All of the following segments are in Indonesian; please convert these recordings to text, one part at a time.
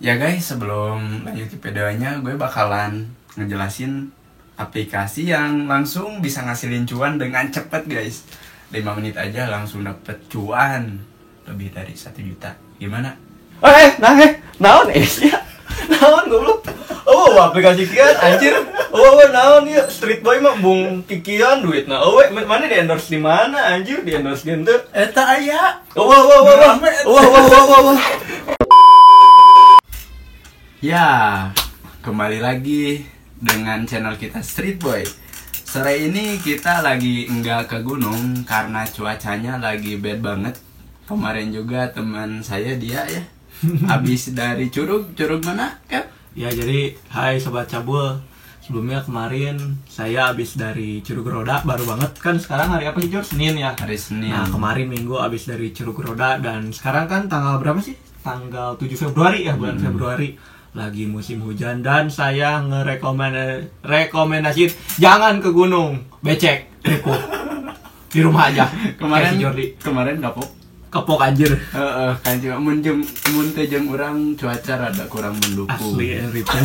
Ya guys, sebelum lanjut ke videonya, gue bakalan ngejelasin aplikasi yang langsung bisa ngasilin cuan dengan cepet guys. 5 menit aja langsung dapet cuan lebih dari 1 juta. Gimana? Naon ya? Naon goblok. Oh, aplikasi kian anjir. Oh, naon ya? Street Boy mah bung kikian duit. Nah, mana di endorse di mana anjir? Di endorse gitu. Eta aya. Wah. Ya, kembali lagi dengan channel kita Street Boy. Sore ini kita lagi enggak ke gunung karena cuacanya lagi bad banget. Kemarin juga teman saya dia ya habis dari curug mana Cap? Ya, jadi hai sobat cabul. Sebelumnya kemarin saya habis dari Curug Roda, baru banget kan. Sekarang hari apa sih, Jor? Senin ya? Hari Senin. Nah, kemarin Minggu habis dari Curug Roda, dan sekarang kan tanggal berapa sih? Tanggal 7 Februari ya, bulan Februari. Lagi musim hujan dan saya rekomendasiin jangan ke gunung, becek, ripuh. Di rumah aja. Kemarin si Jordi. Kemarin Kepok anjir. Kan cuma mun teh jeung urang cuaca rada kurang mendukung. Asli ripuh.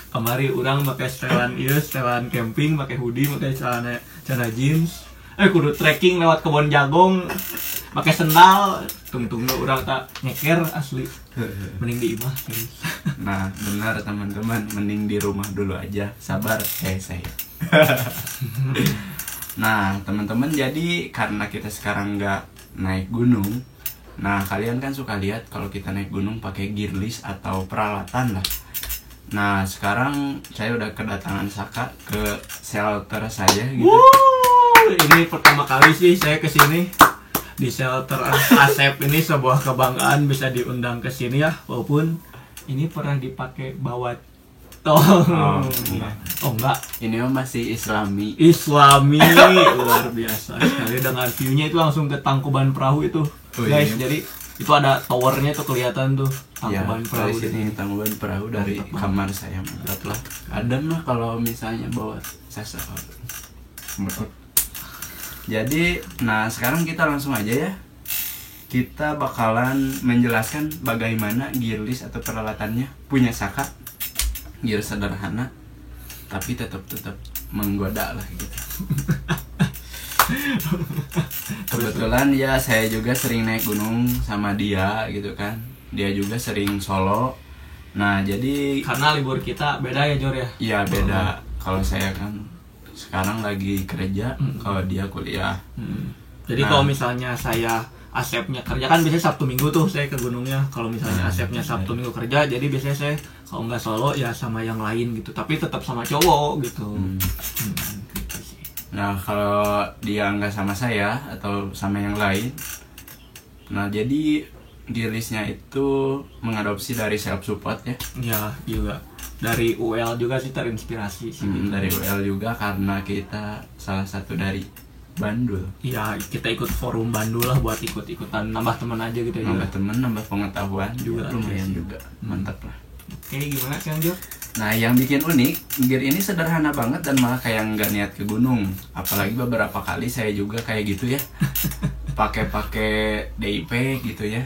Kemari urang pakai setelan camping, pakai hoodie, pakai celana jeans. Kudu trekking lewat kebun jagung, pakai sendal. Tunggu urang tak nyeker asli. Mending di imah. Nah, benar teman-teman, mending di rumah dulu aja. Sabar saya. Nah, teman-teman, jadi karena kita sekarang nggak naik gunung. Nah, kalian kan suka lihat kalau kita naik gunung pakai gear list atau peralatan lah. Nah, sekarang saya udah kedatangan Saka ke shelter saya gitu. Ini pertama kali sih saya kesini di shelter Asep. Ini sebuah kebanggaan bisa diundang ke sini ya, walaupun ini pernah dipakai bawa enggak. Ini masih Islami, luar biasa sekali dengan view-nya itu langsung ke Tangkuban Perahu itu. Guys, iya. jadi itu ada towernya tuh kelihatan tuh Tangkuban ya, Perahu. Dari sini Tangkuban Perahu dari kamar saya mantap lah. Adem lah kalau misalnya bawa sasa. Jadi, nah sekarang kita langsung aja ya. Kita bakalan menjelaskan bagaimana gear list atau peralatannya punya Saka. Gear sederhana, tapi tetap menggoda lah gitu. Kebetulan ya saya juga sering naik gunung sama dia gitu kan. Dia juga sering solo. Nah jadi karena libur kita beda ya, Jor ya? Iya beda. Kalau saya kan sekarang lagi kerja, kalau dia kuliah. Jadi kalau misalnya saya Asepnya kerja kan biasanya Sabtu Minggu tuh saya ke gunungnya. Kalau misalnya Asepnya Sabtu Minggu kerja, jadi biasanya saya kalau nggak solo ya sama yang lain gitu. Tapi tetap sama cowok gitu. Gitu sih. Nah kalau dia nggak sama saya atau sama yang lain, nah jadi gear listnya itu mengadopsi dari self support ya. Ya juga dari UL juga sih terinspirasi sih. Dari UL juga karena kita salah satu dari Bandul. Iya, kita ikut forum Bandul lah buat ikut-ikutan, nambah teman aja gitu ya. Nambah teman, nambah pengetahuan juga lumayan juga. Mantap lah. Oke, gimana Kang Jo? Nah, yang bikin unik, gear ini sederhana banget dan malah kayak nggak niat ke gunung. Apalagi beberapa kali saya juga kayak gitu ya. Pakai DIP gitu ya.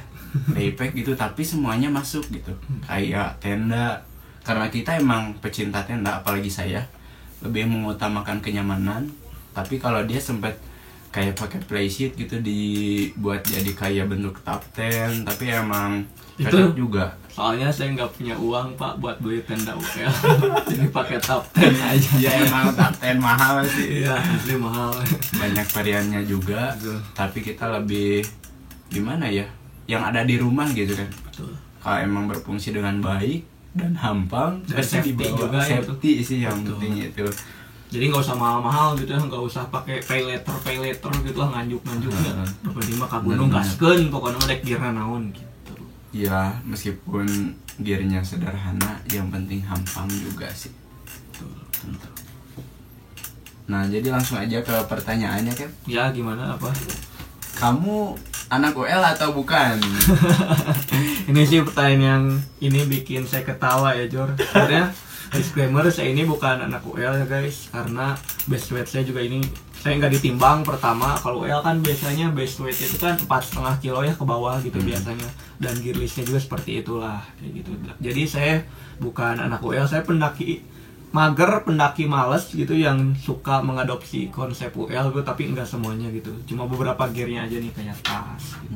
DIP gitu tapi semuanya masuk gitu. Kayak tenda. Karena kita emang pecinta tenda, apalagi saya lebih mengutamakan kenyamanan. Tapi kalau dia sempet kayak pakai playsheet gitu dibuat jadi kayak bentuk top 10, tapi emang cocok juga. Soalnya saya nggak punya uang Pak buat beli tenda UL. Jadi pakai top 10 aja. Ya emang top 10 mahal sih. Iya, asli mahal. Banyak variannya juga. Betul. Tapi kita lebih gimana ya? Yang ada di rumah gitu kan. Betul. Kalau emang berfungsi dengan baik dan hampang, dan safety juga safety sih yang betul. penting itu. Jadi nggak usah mahal-mahal gitu ya, nggak usah pakai pay letter gitu lah, nganjuk ya. Penting mah ka gunung gaskeun pokoknya mah dek gearna naon gitu. Ya meskipun gearnya sederhana, yang penting hampang juga sih. Betul. Nah jadi langsung aja ke pertanyaannya Cap. Ya gimana apa? Kamu anak UL atau bukan? Ini sih pertanyaan yang ini bikin saya ketawa ya Jor. Sebenarnya Disclaimer, saya ini bukan anak UL ya guys, karena base weight saya juga ini saya nggak ditimbang pertama. Kalau UL kan biasanya base weight itu kan 4,5 kilo ya ke bawah gitu biasanya, dan gear listnya juga seperti itulah kayak gitu. Jadi saya bukan anak UL, saya pendaki mager, pendaki males gitu yang suka mengadopsi konsep UL gitu, tapi nggak semuanya gitu, cuma beberapa gearnya aja nih kayak tas gitu.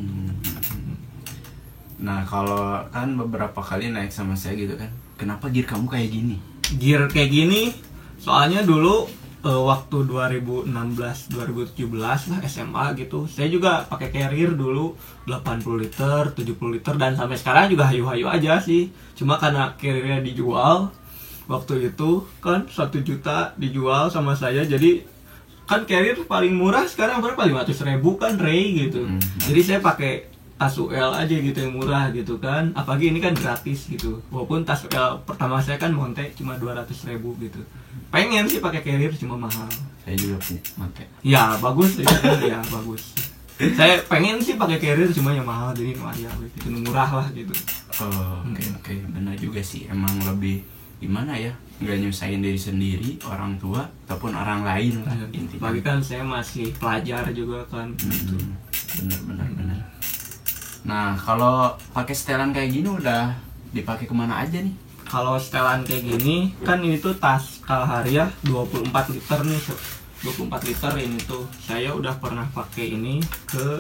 Nah kalau kan beberapa kali naik sama saya gitu kan, kenapa gear kamu kayak gini? Gear kayak gini soalnya dulu waktu 2016-2017 lah SMA gitu, saya juga pakai carrier dulu 80 liter, 70 liter, dan sampai sekarang juga hayu-hayu aja sih. Cuma karena carriernya dijual waktu itu kan 1 juta dijual sama saya, jadi kan carrier paling murah sekarang berapa, 500.000 kan Ray gitu. Jadi saya pakai tas UL aja gitu yang murah gitu kan, apalagi ini kan gratis gitu. Walaupun tas UL pertama saya kan Monte cuma 200.000 gitu. Pengen sih pakai carrier cuma mahal. Saya juga punya Monte. Ya bagus itu kan, ya bagus. Saya pengen sih pakai carrier cuma yang mahal, jadi ya gitu, murah lah gitu. Oh, oke, benar juga sih. Emang lebih gimana ya? Nggak nyusahin diri sendiri, orang tua ataupun orang lain lah intinya. Bagi kan saya masih pelajar juga kan. Benar. Nah, kalau pakai setelan kayak gini udah dipakai kemana aja nih? Kalau setelan kayak gini, kan ini tuh tas Kalahariah 24 liter nih, 24 liter ini tuh. Saya udah pernah pakai ini ke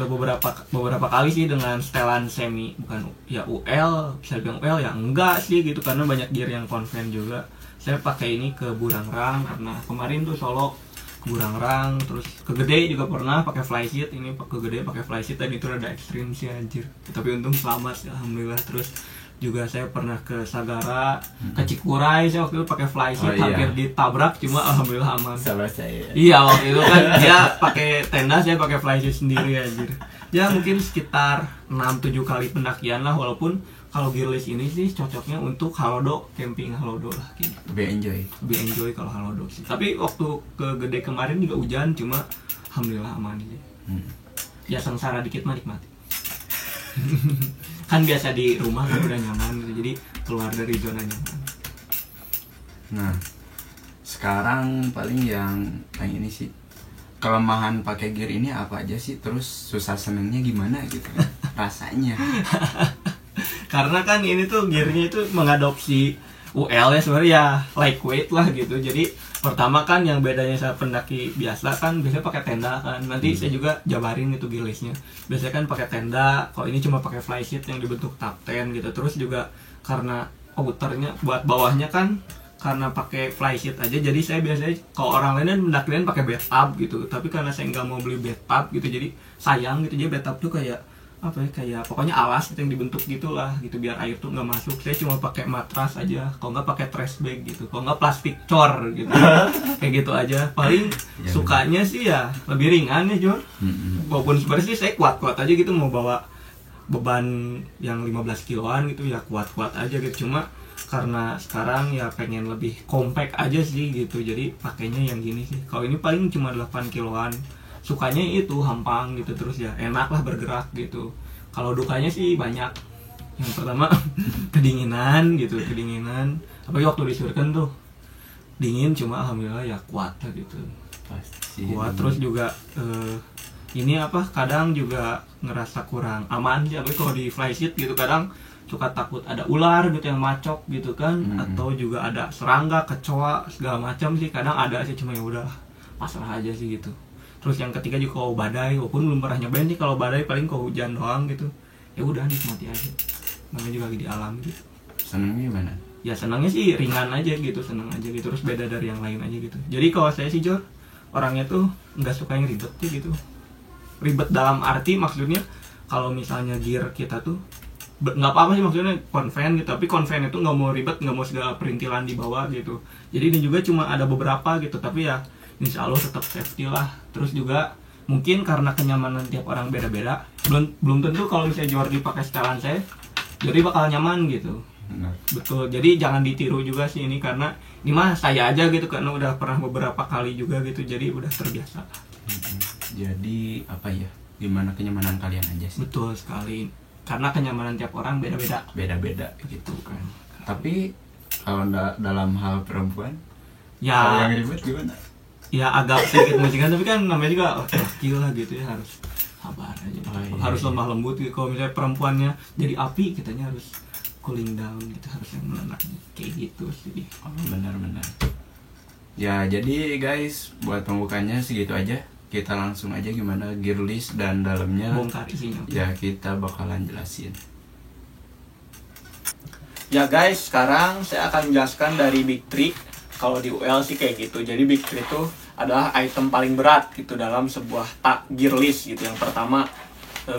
beberapa kali sih dengan setelan semi, bukan ya UL, bisa bilang UL ya enggak sih gitu, karena banyak gear yang konven juga. Saya pakai ini ke Burangrang, karena kemarin tuh Solo ke Burangrang, terus ke Gede juga pernah pakai flysheet. Ini ke Gede pakai flysheet, dan itu rada ekstrim sih anjir, tapi untung selamat sih alhamdulillah. Terus juga saya pernah ke Sagara, ke Cikuray, saya waktu itu pakai flysheet, hampir ditabrak, cuma alhamdulillah aman. Sama saya. Iya, waktu itu kan dia pakai tenda, saya pakai flysheet sendiri anjir. Ya mungkin sekitar 6-7 kali pendakian lah, walaupun kalau gearless ini sih cocoknya untuk halodo, camping halodo lah gitu. Lebih enjoy Kalau halodo sih. Tapi waktu ke Gede kemarin juga hujan, cuma alhamdulillah aman aja. Ya sengsara dikit mah nikmati. Kan biasa di rumah kan udah nyaman gitu, jadi keluar dari zona nyaman. Nah, sekarang paling yang ini sih, kelemahan pakai gear ini apa aja sih? Terus susah senengnya gimana gitu kan? Rasanya. Karena kan ini tuh gearnya itu mengadopsi UL ya, sebenarnya ya lightweight lah gitu. Jadi pertama kan yang bedanya saya pendaki biasa kan biasanya pakai tenda kan. Nanti saya juga jabarin itu gearlessnya. Biasanya kan pakai tenda, kalau ini cuma pakai flysheet yang dibentuk top 10 gitu. Terus juga karena outernya buat bawahnya kan karena pakai flysheet aja, jadi saya biasanya kalau orang lain kan mendaki lain pakai bathtub gitu. Tapi karena saya nggak mau beli bathtub gitu, jadi sayang gitu. Jadi bathtub tuh kayak apa ya, kayak pokoknya alas gitu yang dibentuk gitulah gitu, biar air tuh nggak masuk. Saya cuma pakai matras aja, kalau nggak pakai trash bag gitu, kalau nggak plastik cor gitu. Kayak gitu aja. Paling sukanya sih ya lebih ringan ya Jor. Walaupun sebenarnya sih saya kuat-kuat aja gitu, mau bawa beban yang 15 kiloan gitu ya kuat-kuat aja gitu. Cuma karena sekarang ya pengen lebih compact aja sih gitu, jadi pakainya yang gini sih. Kalau ini paling cuma 8 kiloan. Sukanya itu hampang gitu, terus ya enak lah bergerak gitu. Kalau dukanya sih banyak. Yang pertama kedinginan gitu, apalagi waktu disurken tuh dingin, cuma alhamdulillah ya kuat lah gitu. Pasti. Kuat. Terus juga ini apa, kadang juga ngerasa kurang aman sih, apalagi kalau di flysheet gitu kadang suka takut ada ular gitu yang macok gitu kan, atau juga ada serangga, kecoa segala macam sih kadang ada sih, cuma ya udah pasrah aja sih gitu. Terus yang ketiga juga kalau badai, walaupun belum pernah nyobain nih kalau badai, paling kalau hujan doang gitu. Ya udah nikmati aja. Namanya juga lagi di alam gitu. Senengnya gimana? Ya senangnya sih ringan aja gitu, seneng aja gitu. Terus beda dari yang lain aja gitu. Jadi kalau saya sih Jor, orangnya tuh nggak suka yang ribet sih gitu. Ribet dalam arti maksudnya kalau misalnya gear kita tuh nggak apa-apa sih maksudnya konven gitu, tapi konven itu nggak mau ribet, nggak mau segala perintilan di bawah gitu. Jadi ini juga cuma ada beberapa gitu, tapi ya insya Allah tetap safety lah. Terus juga mungkin karena kenyamanan tiap orang beda-beda, belum tentu kalau misalnya Jordi pakai setelan saya, Jordi bakal nyaman gitu. Benar. Betul, jadi jangan ditiru juga sih ini, karena ini mah saya aja gitu, karena udah pernah beberapa kali juga gitu, jadi udah terbiasa. Jadi apa ya, gimana kenyamanan kalian aja sih? Betul sekali, karena kenyamanan tiap orang beda-beda Beda-beda gitu kan. Tapi Kalau dalam hal perempuan, hal Ya, yang ribet gimana? ya agak sedikit menjijikan, tapi kan namanya juga laki lah gitu ya, harus sabar aja. Oh, iya, Harus iya. lemah lembut gitu. Kalau misalnya perempuannya jadi api, kitanya harus cooling down gitu, harus yang menenang kayak gitu sih. Oh, benar-benar. Ya, jadi guys, buat pembukanya segitu aja. Kita langsung aja gimana gear list dan dalamnya. Bongkar isinya. Ya, kita bakalan jelasin. Ya guys, sekarang saya akan menjelaskan dari Big Three. Kalau di UL sih kayak gitu. Jadi Big Three itu adalah item paling berat gitu dalam sebuah gear list gitu. Yang pertama,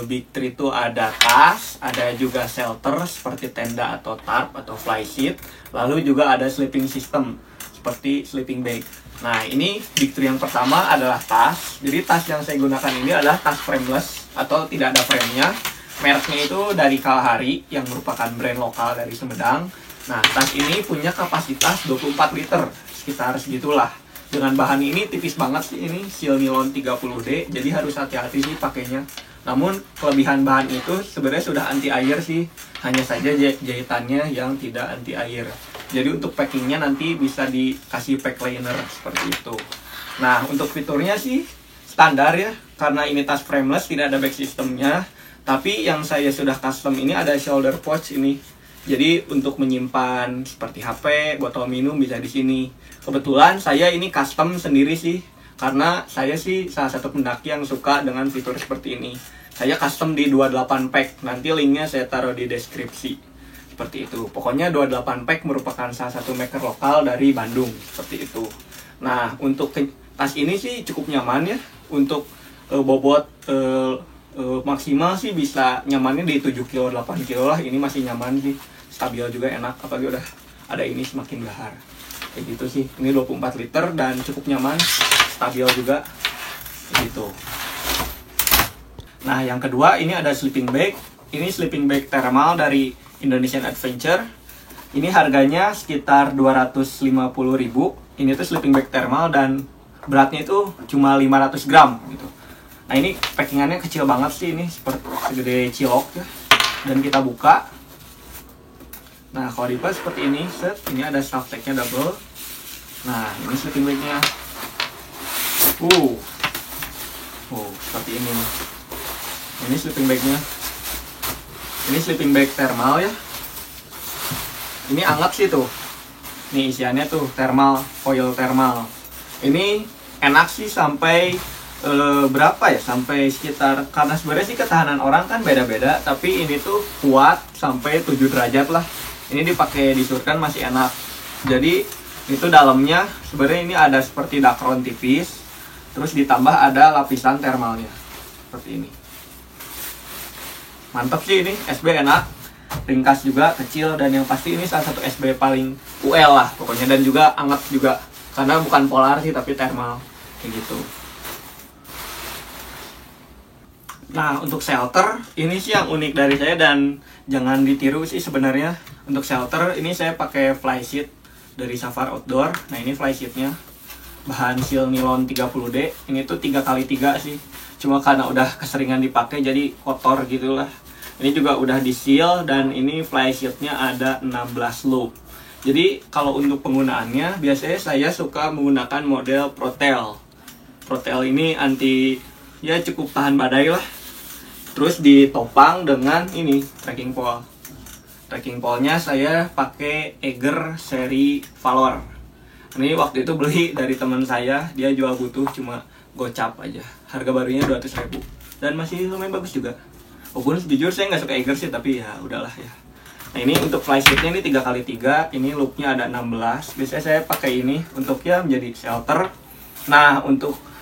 Big Three itu ada tas, ada juga shelter seperti tenda atau tarp atau fly sheet. Lalu juga ada sleeping system seperti sleeping bag. Nah, ini Big Three yang pertama adalah tas. Jadi tas yang saya gunakan ini adalah tas frameless atau tidak ada frame-nya. Mereknya itu dari Kalahari yang merupakan brand lokal dari Sumedang. Nah, tas ini punya kapasitas 24 liter, sekitar segitulah. Dengan bahan ini tipis banget sih, ini seal nilon 30D, jadi harus hati-hati sih pakainya. Namun kelebihan bahan itu sebenarnya sudah anti air sih, hanya saja jahitannya yang tidak anti air. Jadi untuk packingnya nanti bisa dikasih pack liner seperti itu. Nah, untuk fiturnya sih standar ya, karena ini tas frameless tidak ada back systemnya. Tapi yang saya sudah custom ini ada shoulder pouch ini. Jadi untuk menyimpan seperti HP, botol minum bisa di sini. Kebetulan saya ini custom sendiri sih, karena saya sih salah satu pendaki yang suka dengan fitur seperti ini. Saya custom di 28 pack. Nanti linknya saya taruh di deskripsi. Seperti itu. Pokoknya 28 pack merupakan salah satu maker lokal dari Bandung. Seperti itu. Nah, untuk tas ini sih cukup nyaman ya. Untuk bobot maksimal sih bisa nyamannya di 7 kilo 8 kilo lah. Ini masih nyaman sih, stabil juga enak, apalagi udah ada ini semakin gahar kayak gitu sih. Ini 24 liter dan cukup nyaman, stabil juga kayak gitu. Nah, yang kedua ini ada sleeping bag. Ini sleeping bag thermal dari Indonesian Adventure. Ini harganya sekitar 250.000. Ini tuh sleeping bag thermal dan beratnya itu cuma 500 gram gitu. Nah, ini packingannya kecil banget sih, ini seperti segede cilok ya. Dan kita buka. Nah, kalau dibuka seperti ini, set, ini ada stuff tag-nya double. Nah, ini sleeping bag-nya. Seperti ini nih. Ini sleeping bag-nya. Ini sleeping bag thermal ya. Ini anget sih tuh. Nih isiannya tuh thermal, foil thermal. Ini enak sih sampai berapa ya, sampai sekitar, karena sebenarnya sih ketahanan orang kan beda-beda, tapi ini tuh kuat sampai 7 derajat lah. Ini dipakai di surkan masih enak. Jadi itu dalamnya sebenarnya ini ada seperti dakron tipis, terus ditambah ada lapisan thermalnya seperti ini. Mantap sih, ini SB enak, ringkas juga, kecil, dan yang pasti ini salah satu SB paling UL lah pokoknya, dan juga anget juga karena bukan polar sih tapi thermal kayak gitu. Nah, untuk shelter, ini sih yang unik dari saya dan jangan ditiru sih sebenarnya. Untuk shelter, ini saya pakai fly sheet dari Safar Outdoor. Nah, ini fly sheetnya. Bahan seal nilon 30D. Ini tuh 3x3 sih. Cuma karena udah keseringan dipakai, jadi kotor gitu lah. Ini juga udah di seal dan ini fly sheetnya ada 16 loop. Jadi, kalau untuk penggunaannya, biasanya saya suka menggunakan model Protel. Protel ini ya cukup tahan badai lah. Terus ditopang dengan ini trekking pole. Trekking pole-nya saya pakai Eger seri Valor. Ini waktu itu beli dari teman saya, dia jual butuh cuma gocap aja. Harga barunya 200.000 dan masih lumayan bagus juga. Walaupun jujur saya nggak suka Eger sih, tapi ya udahlah ya. Nah, ini untuk fly sheet-nya ini 3x3, ini loop-nya ada 16. Biasanya saya pakai ini untuk ya menjadi shelter. Nah,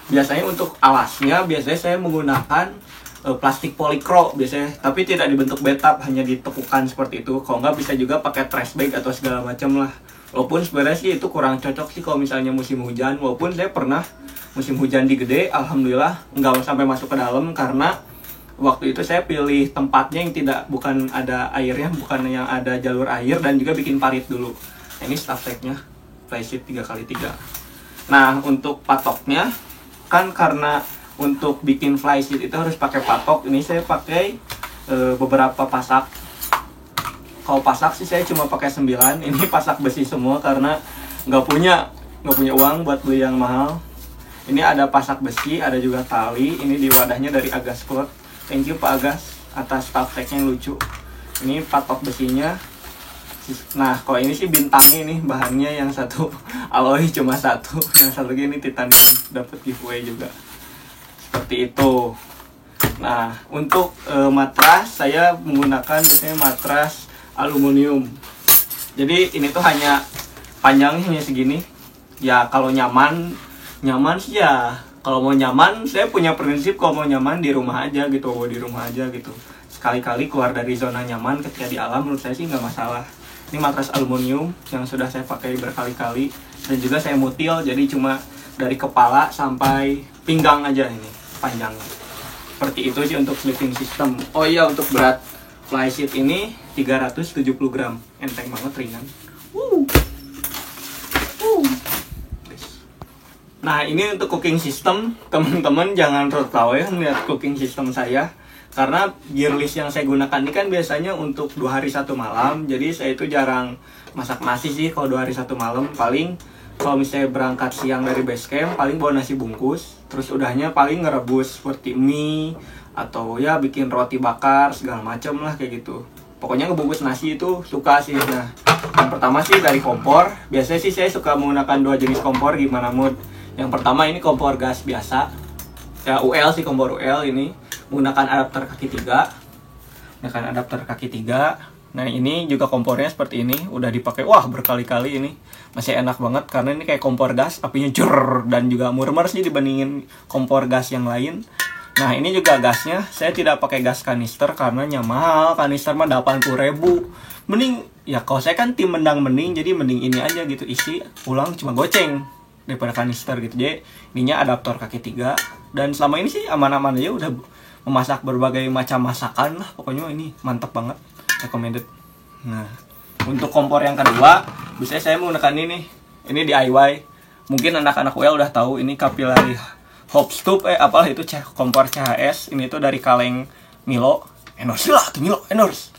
biasanya untuk alasnya biasanya saya menggunakan plastik polikro biasanya, tapi tidak dibentuk bathtub, hanya ditepukan seperti itu. Kalau nggak bisa juga pakai trash bag atau segala macam lah. Walaupun sebenarnya sih itu kurang cocok sih kalau misalnya musim hujan. Walaupun saya pernah musim hujan di Gede, alhamdulillah nggak sampai masuk ke dalam karena waktu itu saya pilih tempatnya yang bukan ada airnya, bukan yang ada jalur air, dan juga bikin parit dulu. Nah, ini stuff tag-nya, fly sheet 3x3. Nah, untuk patoknya kan karena untuk bikin fly sheet itu harus pakai patok. Ini saya pakai beberapa pasak. Kalau pasak sih saya cuma pakai 9. Ini pasak besi semua karena nggak punya uang buat beli yang mahal. Ini ada pasak besi, ada juga tali. Ini di wadahnya dari Agas Cloth. Thank you Pak Agas atas staff-tag-nya yang lucu. Ini patok besinya. Nah, kalau ini sih bintangnya nih, bahannya yang satu alloy cuma satu, yang satu lagi ini titanium, dapat giveaway juga. Seperti itu. Nah, untuk matras saya menggunakan biasanya matras aluminium. Jadi ini tuh hanya panjangnya hanya segini. Ya kalau nyaman sih ya. Kalau mau nyaman, saya punya prinsip kalau mau nyaman di rumah aja gitu, di rumah aja gitu. Sekali-kali keluar dari zona nyaman ketika di alam, menurut saya sih nggak masalah. Ini matras aluminium yang sudah saya pakai berkali-kali dan juga saya mutil, jadi cuma dari kepala sampai pinggang aja ini panjangnya. Seperti itu sih untuk sleeping system. Oh iya, untuk berat flysheet ini 370 gram, enteng banget, ringan. Nah, ini untuk cooking system, teman-teman jangan tertawa ya melihat cooking system saya. Karena gear list yang saya gunakan ini kan biasanya untuk 2 hari 1 malam. Jadi saya itu jarang masak nasi sih kalau 2 hari 1 malam. Paling kalau misalnya berangkat siang dari base camp, paling bawa nasi bungkus. Terus udahnya paling ngerebus seperti mie, atau ya bikin roti bakar, segala macam lah kayak gitu. Pokoknya ngebungkus nasi itu suka sih. Nah, yang pertama sih dari kompor. Biasanya sih saya suka menggunakan 2 jenis kompor, gimana mood. Yang pertama ini kompor gas biasa, ya UL sih, kompor UL ini menggunakan adapter kaki 3. Nah ini juga kompornya seperti ini, udah dipakai berkali-kali, ini masih enak banget karena ini kayak kompor gas, apinya jur dan juga murmur sih dibandingin kompor gas yang lain. Nah ini juga gasnya saya tidak pakai gas kanister karena mahal, kanister mah 80.000. Mending ya, kalau saya kan tim mendang mending, jadi mending ini aja gitu, isi pulang cuma goceng daripada kanister gitu. Jadi ininya adaptor kaki 3 dan selama ini sih aman-aman aja, udah memasak berbagai macam masakan lah, pokoknya ini mantap banget, recommended. Nah, untuk kompor yang kedua, biasanya saya menggunakan ini DIY. Mungkin anak-anak UL udah tahu, ini Capillary Hop Stove, apalah itu, kompor CHS. Ini tuh dari kaleng Milo, endorse lah tuh Milo, endorse.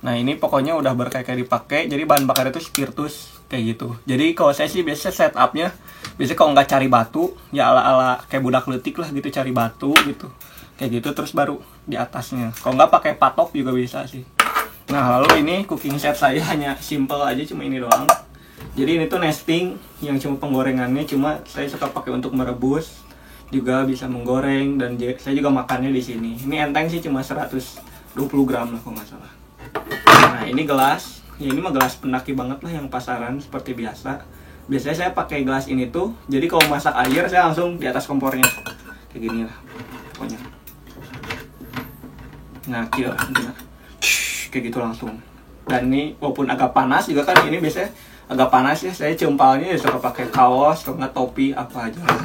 Nah ini pokoknya udah berkali-kali dipakai, jadi bahan bakar itu spiritus kayak gitu. Jadi kalau saya sih biasanya setupnya, biasanya kalau nggak cari batu, ya ala-ala kayak budak letik lah gitu, cari batu gitu, kayak gitu, terus baru di atasnya. Kalau nggak pakai patok juga bisa sih. Nah lalu ini cooking set saya hanya simple aja, cuma ini doang. Jadi ini tuh nesting yang cuma penggorengannya, cuma saya suka pakai untuk merebus, juga bisa menggoreng, dan saya juga makannya di sini. Ini enteng sih, cuma 120 gram lah kalau nggak salah. Nah ini gelas, ya ini mah gelas pendaki banget lah yang pasaran seperti biasa. Biasanya saya pakai gelas ini tuh, jadi kalau masak air saya langsung di atas kompornya kayak gini lah pokoknya. Nah kira kayak gitu langsung. Dan ini walaupun agak panas juga kan, ini biasanya agak panas ya, saya cempalnya ya suka pakai kaos atau nggak topi apa aja lah.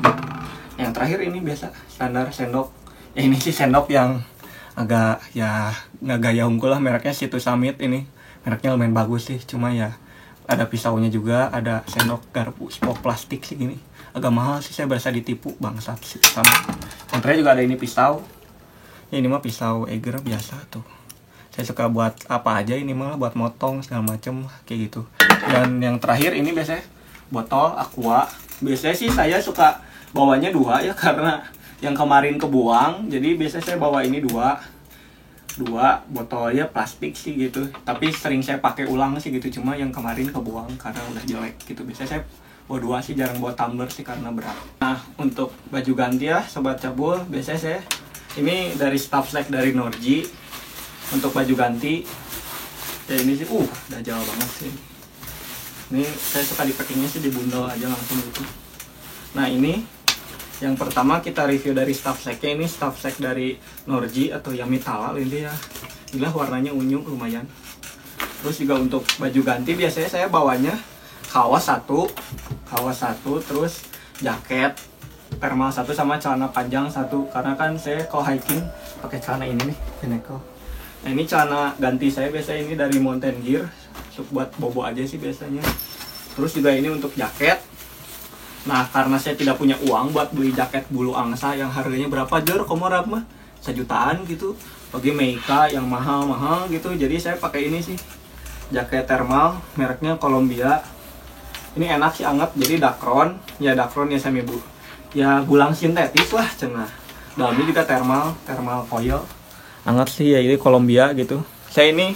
Yang terakhir ini biasa standar sendok. Ya ini sih sendok yang agak ya nggak gaya unggul lah, mereknya Situ Summit. Ini mereknya lumayan bagus sih, cuma ya ada pisaunya juga, ada sendok garpu spok plastik sih gini, agak mahal sih, saya berasa ditipu bangsat sih sama. Yang terakhir juga ada ini pisau, ya ini mah pisau Eiger biasa tuh, saya suka buat apa aja, ini mah buat motong segala macem kayak gitu. Dan yang terakhir ini biasanya botol aqua. Biasanya sih saya suka bawanya 2 ya, karena yang kemarin kebuang, jadi biasanya saya bawa ini 2 botolnya plastik sih gitu, tapi sering saya pakai ulang sih gitu, cuma yang kemarin kebuang karena udah jelek gitu. Biasanya saya bawa 2 sih, jarang bawa tumbler sih karena berat. Nah untuk baju ganti ya sobat cabul, biasanya saya ini dari staff select dari Norji. Untuk baju ganti ya ini sih udah jauh banget sih. Ini saya suka di packingnya sih, di bundle aja langsung gitu. Nah ini yang pertama kita review dari staff sack-nya, ini staff sack dari Norji atau Yamitala ini ya. Gila warnanya unyu lumayan. Terus juga untuk baju ganti biasanya saya bawanya kaos 1, terus jaket thermal 1 sama celana panjang 1, karena kan saya kalau hiking pakai celana ini nih, Pinnacle. Nah ini celana ganti saya biasanya ini dari Mountain Gear, untuk buat bobo aja sih biasanya. Terus juga ini untuk jaket. Nah karena saya tidak punya uang buat beli jaket bulu angsa yang harganya berapa jor, komorap mah 1 jutaan gitu, bagi Meika yang mahal-mahal gitu, jadi saya pakai ini sih, jaket thermal mereknya Columbia. Ini enak sih, anget, jadi Dacron ya semi bu ya gulang sintetis lah cenah. Dalamnya juga thermal foil, anget sih ya, ini Columbia gitu. Saya ini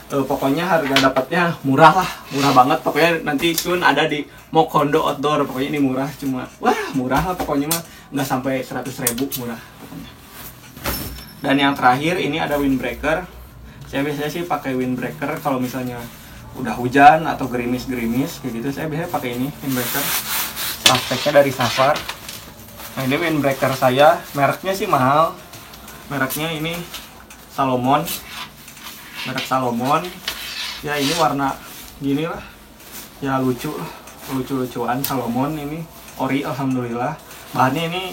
pokoknya harga dapatnya murah banget. Pokoknya nanti soon ada di Mokondo Outdoor. Pokoknya ini murah, cuma murah lah pokoknya mah, nggak sampai 100.000, murah pokoknya. Dan yang terakhir ini ada windbreaker. Saya biasanya sih pakai windbreaker kalau misalnya udah hujan atau gerimis kayak gitu. Saya biasanya pakai ini windbreaker. Plastiknya dari Safar. Nah ini windbreaker saya, mereknya sih mahal. Mereknya ini Salomon. Merek Salomon. Ya ini warna gini lah. Ya lucu-lucuan Salomon ini. Ori alhamdulillah. Bahannya ini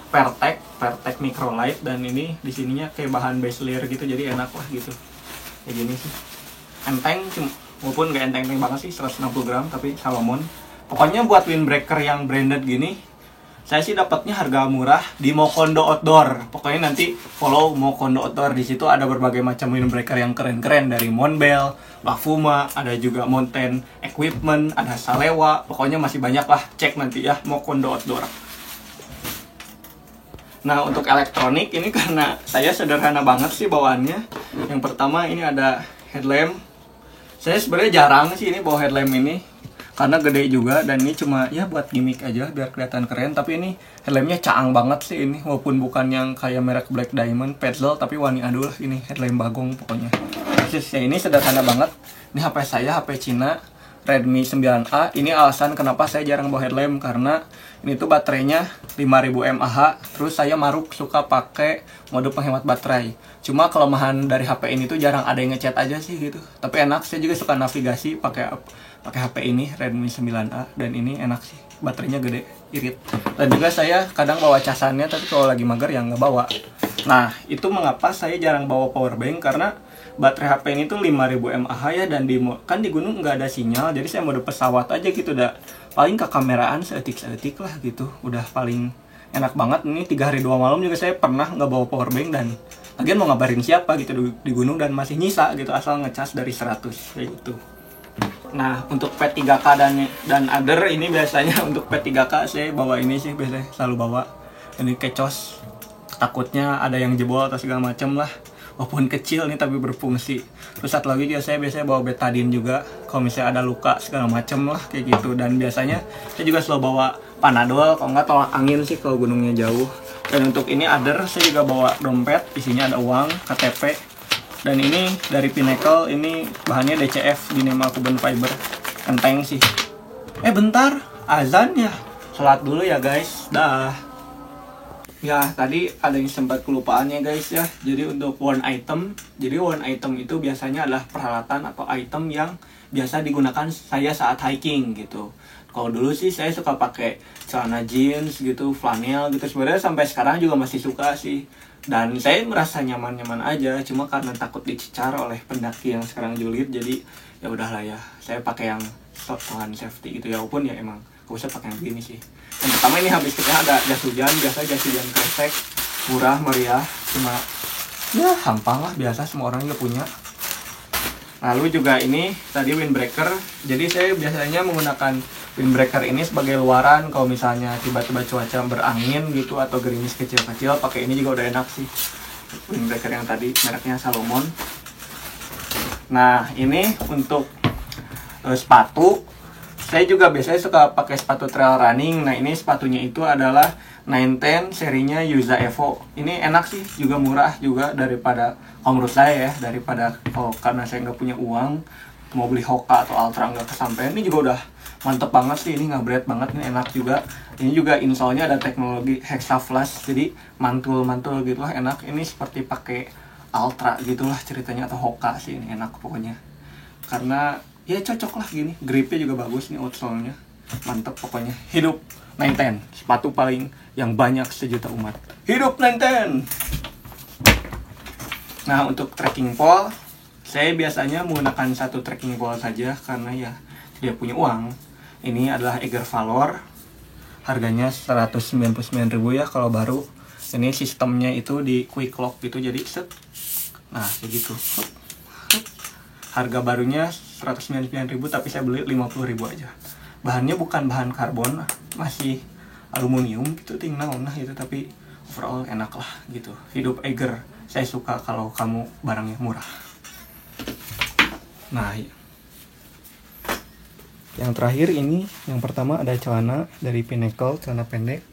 Pertek Microlight, dan ini di sininya kayak bahan base layer gitu, jadi enak lah gitu. Kayak gini sih. Enteng, walaupun gak enteng banget sih, 160 gram tapi Salomon. Pokoknya buat windbreaker yang branded gini, saya sih dapatnya harga murah di Mokondo Outdoor. Pokoknya nanti follow Mokondo Outdoor, di situ ada berbagai macam windbreaker yang keren-keren dari Monbel, Bafuma, ada juga Mountain Equipment, ada Salewa. Pokoknya masih banyak lah, cek nanti ya Mokondo Outdoor. Nah untuk elektronik ini karena saya sederhana banget sih bawaannya. Yang pertama ini ada headlamp. Saya sebenarnya jarang sih ini bawa headlamp ini, karena gede juga, dan ini cuma ya buat gimmick aja biar kelihatan keren. Tapi ini headlampnya caang banget sih ini, walaupun bukan yang kayak merek Black Diamond Petzl, tapi wani adul ini headlamp bagong pokoknya. Ini sederhana banget. Ini HP saya, HP Cina Redmi 9A. Ini alasan kenapa saya jarang bawa headlamp, karena ini tuh baterainya 5000 mAh. Terus saya maruk suka pakai mode penghemat baterai. Cuma kelemahan dari HP ini tuh jarang ada yang ngechat aja sih gitu. Tapi enak, saya juga suka navigasi pakai HP ini Redmi 9A, dan ini enak sih. Baterainya gede, irit. Dan juga saya kadang bawa casannya, tapi kalau lagi mager ya nggak bawa. Nah, itu mengapa saya jarang bawa powerbank, karena baterai HP ini tuh 5000 mAh ya, dan kan di gunung nggak ada sinyal, jadi saya mode pesawat aja gitu. Udah paling ke kameraan seetik lah gitu, udah paling enak banget. Ini 3 hari 2 malam juga saya pernah nggak bawa powerbank, dan lagian mau ngabarin siapa gitu di gunung, dan masih nyisa gitu asal ngecas dari 100 kayak gitu. Nah untuk P3K dan other ini biasanya untuk P3K saya bawa ini sih, biasanya selalu bawa ini kecos, takutnya ada yang jebol atau segala macem lah. Walaupun kecil nih tapi berfungsi. Terus satu lagi juga saya biasanya bawa betadine juga kalau misalnya ada luka segala macem lah kayak gitu. Dan biasanya saya juga selalu bawa Panadol, kalau nggak tolak angin sih kalau gunungnya jauh. Dan untuk ini other saya juga bawa dompet, isinya ada uang, KTP. Dan ini dari Pinnacle, ini bahannya DCF, Dyneema Carbon Fiber, enteng sih. Bentar, azan ya, sholat dulu ya guys, dah. Ya tadi ada yang sempat kelupaan ya guys ya. Jadi untuk one item itu biasanya adalah peralatan atau item yang biasa digunakan saya saat hiking gitu. Kalau dulu sih saya suka pakai celana jeans gitu, flanel gitu. Sebenarnya sampai sekarang juga masih suka sih. Dan saya merasa nyaman-nyaman aja. Cuma karena takut dicecar oleh pendaki yang sekarang julid, jadi ya udahlah ya. Saya pakai yang tangan safety gitu ya. Walaupun ya emang gak usah pakai yang gini sih. Yang pertama ini habis kita ada jas hujan. Biasa jas hujan kresek, murah meriah, cuma ya hampang lah, biasa semua orang juga punya. Lalu juga ini tadi windbreaker. Jadi saya biasanya menggunakan windbreaker ini sebagai luaran kalau misalnya tiba-tiba cuaca berangin gitu atau gerimis kecil-kecil, pakai ini juga udah enak sih. Windbreaker yang tadi mereknya Salomon. Nah ini untuk sepatu, saya juga biasanya suka pakai sepatu trail running. Nah ini sepatunya itu adalah 910 serinya Yuza Evo. Ini enak sih, juga murah juga daripada, kalau menurut saya ya, daripada karena saya nggak punya uang mau beli Hoka atau Ultra nggak kesampean. Ini juga udah mantep banget sih, ini nggak berat banget, ini enak juga. Ini juga insole-nya ada teknologi Hexaflash, jadi mantul-mantul gitu lah, enak. Ini seperti pakai Ultra gitulah ceritanya, atau Hoka sih, ini enak pokoknya. Karena ya cocok lah gini, gripnya juga bagus nih, outsole-nya mantep pokoknya. Hidup 910, sepatu paling yang banyak sejuta umat. Hidup 910. Nah untuk trekking pole, saya biasanya menggunakan satu trekking pole saja karena ya tidak punya uang. Ini adalah Eger Valor, harganya 199.000 ya kalau baru. Ini sistemnya itu di quick lock gitu, jadi set. Nah kayak gitu. Harga barunya 199.000 tapi saya beli 50.000 aja. Bahannya bukan bahan karbon, masih aluminium gitu, tinggal nah gitu, tapi overall enak lah gitu. Hidup Eiger saya suka kalau kamu barangnya murah. Nah, yang terakhir ini, yang pertama ada celana dari Pinnacle, celana pendek.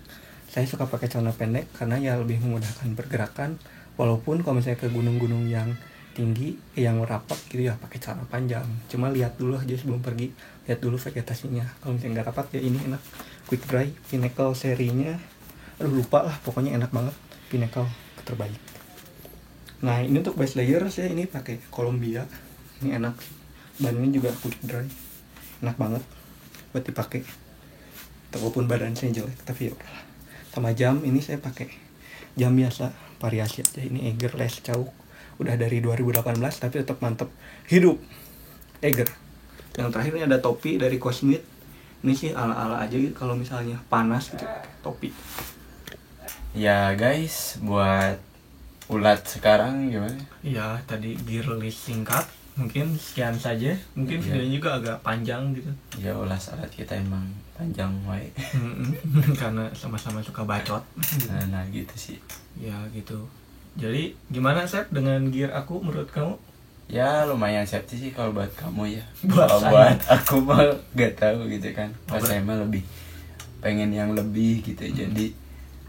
Saya suka pakai celana pendek karena ya lebih memudahkan pergerakan. Walaupun kalau misalnya ke gunung-gunung yang tinggi, yang rapat gitu ya pakai celana panjang. Cuma lihat dulu aja sebelum pergi, lihat dulu vegetasinya. Kalau misalnya nggak rapat ya ini enak. Quick Dry Pinnacle serinya, aduh lupa lah, pokoknya enak banget. Pinnacle terbaik. Nah ini untuk base layer saya ini pakai Columbia. Ini enak, bahannya juga Quick Dry, enak banget buat dipakai. Walaupun badan saya jelek, tapi ya udahlah. Sama jam ini saya pakai jam biasa variasi aja. Ini Eiger Les Cauk, udah dari 2018 tapi tetap mantep. Hidup Eiger. Yang terakhir ini ada topi dari Cosmit. Ini sih ala-ala aja gitu, kalau misalnya panas gitu topi. Ya guys, buat ulat sekarang gimana? Iya, tadi gear list singkat. Mungkin sekian saja. Mungkin videonya juga agak panjang gitu. Ya ulas alat kita emang panjang wae. Karena sama-sama suka bacot. Nah gitu sih. Ya gitu. Jadi gimana Sep dengan gear aku menurut kamu? Ya lumayan safety sih kalau buat kamu ya. Buat Kalau saya. buat aku mah gak tahu gitu kan. Pas Oh, saya mah lebih pengen yang lebih gitu. Jadi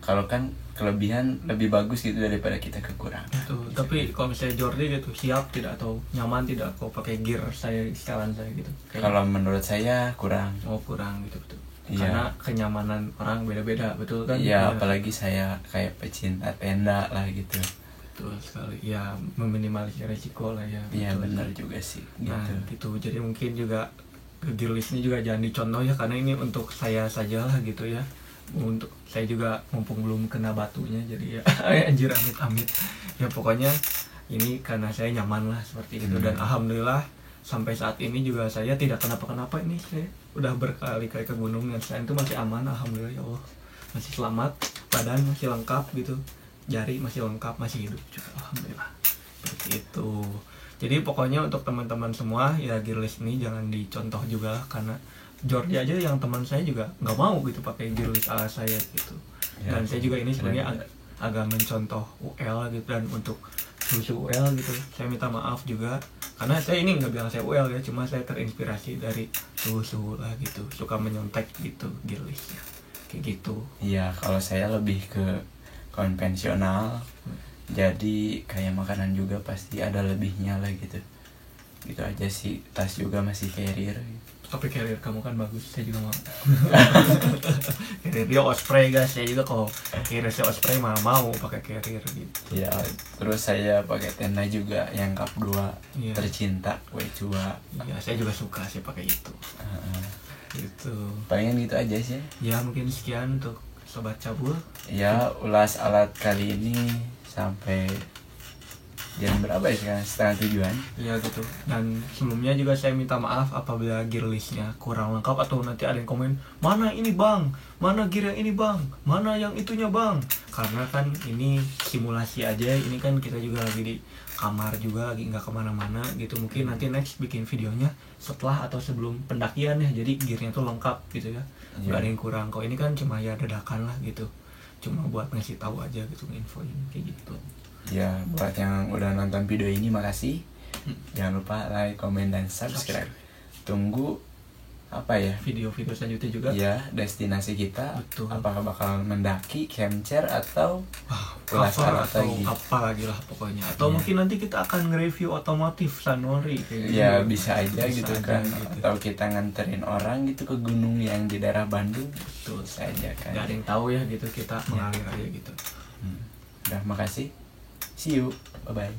kalau kan kelebihan lebih bagus gitu daripada kita kekurangan. Tuh, tapi kalau misalnya Jordi gitu siap tidak atau nyaman tidak kau pakai gear saya setelan saya gitu. Kalau menurut saya kurang. mau kurang gitu betul. Iya. Karena kenyamanan orang beda-beda betul kan? Iya, apalagi saya kayak pecinta tenda lah gitu. Betul sekali. Ya meminimalisir resiko lah ya. Iya betul. benar juga sih Nah, gitu. gitu. Jadi mungkin juga gear listnya juga jangan dicontoh ya, karena ini untuk saya saja lah gitu ya. Untuk saya juga mumpung belum kena batunya jadi ya anjir amit-amit. Ya pokoknya ini karena saya nyaman lah seperti itu, dan alhamdulillah sampai saat ini juga saya tidak kenapa-kenapa. Ini saya udah berkali-kali ke gunung dan selain itu masih aman, alhamdulillah ya Allah. Masih selamat, badan masih lengkap gitu. Jari masih lengkap, masih hidup juga alhamdulillah. Seperti itu. Jadi pokoknya untuk teman-teman semua ya gear list ini jangan dicontoh juga, karena Jordi aja yang teman saya juga nggak mau gitu pakai gear list ala saya gitu. Ya, Dan saya juga ini sebenarnya benar. agak mencontoh UL gitu, dan untuk susu UL gitu saya minta maaf juga karena saya ini nggak bilang saya UL ya, cuma saya terinspirasi dari susu lah gitu, suka menyontek gitu gear listnya kayak gitu. Iya, kalau saya lebih ke konvensional. Jadi kayak makanan juga pasti ada lebihnya lah gitu. Gitu aja sih. Tas juga masih carrier. Tapi carrier kamu kan bagus, saya juga mau. Carrier dia Osprey guys, saya juga kalau carrier saya Osprey mah mau pakai carrier gitu. Ya, terus saya pakai tenda juga yang Cup 2 Iya. tercinta Wechua. Ya saya juga suka sih pakai itu. Gitu. Palingan gitu aja sih. Ya mungkin sekian untuk sobat cabul. Ya, ulas alat kali ini sampai jam berapa ya sekarang? 6:30-an. Iya gitu. Dan sebelumnya juga saya minta maaf apabila gear listnya kurang lengkap atau nanti ada yang komen, mana ini bang, mana gear yang ini bang, mana yang itunya bang. Karena kan ini simulasi aja, ini kan kita juga lagi di kamar juga, lagi nggak kemana-mana gitu. Mungkin nanti next bikin videonya setelah atau sebelum pendakian ya, jadi gearnya tuh lengkap gitu ya, nggak ada yang kurang. Kalau ini kan cuma ya dadakan lah gitu, cuma buat ngasih tahu aja gitu, infoin kayak gitu. Ya, buat yang udah nonton video ini makasih. Jangan lupa like, comment, dan subscribe. Tunggu apa ya? Video-video selanjutnya juga. Ya, destinasi kita. Betul. Apakah bakal mendaki, camcher, atau ulas Cover alat atau lagi? apa lagi lah pokoknya. Atau Iya. mungkin nanti kita akan nge-review otomotif Sanori kayak Ya gitu. bisa aja Bisa gitu aja kan. gitu. Atau kita nganterin orang gitu ke gunung yang di daerah Bandung. Betul. Bisa aja kan. Gak ada yang tahu ya gitu, kita mengalir aja gitu. Udah, makasih. See you. Bye-bye.